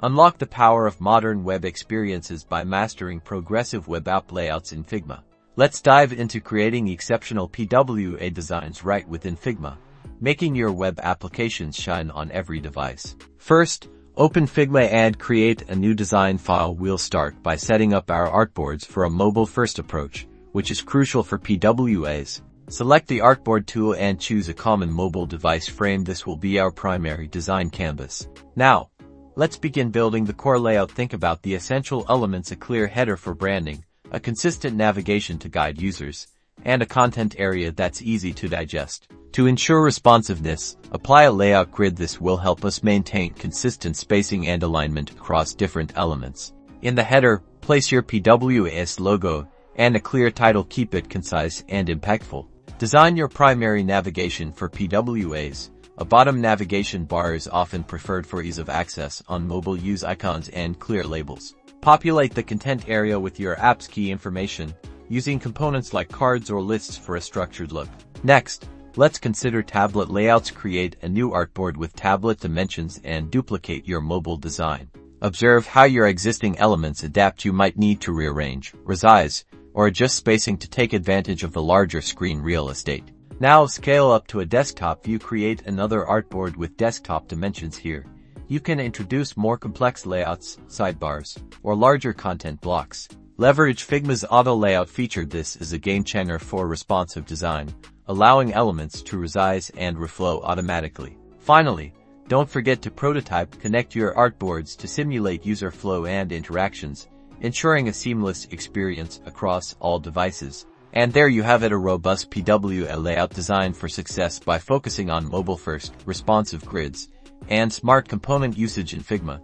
Unlock the power of modern web experiences by mastering progressive web app layouts in Figma. Let's dive into creating exceptional PWA designs right within Figma, making your web applications shine on every device. First, open Figma and create a new design file. We'll start by setting up our artboards for a mobile-first approach, which is crucial for PWAs. Select the artboard tool and choose a common mobile device frame. This will be our primary design canvas. Now, let's begin building the core layout. Think about the essential elements: a clear header for branding, a consistent navigation to guide users, and a content area that's easy to digest. To ensure responsiveness, apply a layout grid. This will help us maintain consistent spacing and alignment across different elements. In the header, place your PWAs logo and a clear title. Keep it concise and impactful. Design your primary navigation for PWAs. A bottom navigation bar is often preferred for ease of access on mobile. Use icons and clear labels. Populate the content area with your app's key information, using components like cards or lists for a structured look. Next, let's consider tablet layouts. Create a new artboard with tablet dimensions and duplicate your mobile design. Observe how your existing elements adapt. You might need to rearrange, resize, or adjust spacing to take advantage of the larger screen real estate. Now scale up to a desktop view. Create another artboard with desktop dimensions. Here, you can introduce more complex layouts, sidebars, or larger content blocks. Leverage Figma's auto layout feature. This is a game changer for responsive design, allowing elements to resize and reflow automatically. Finally, don't forget to prototype. Connect your artboards to simulate user flow and interactions, ensuring a seamless experience across all devices. And there you have it, a robust PWA layout designed for success. By focusing on mobile-first, responsive grids, and smart component usage in Figma,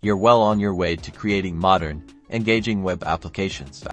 you're well on your way to creating modern, engaging web applications.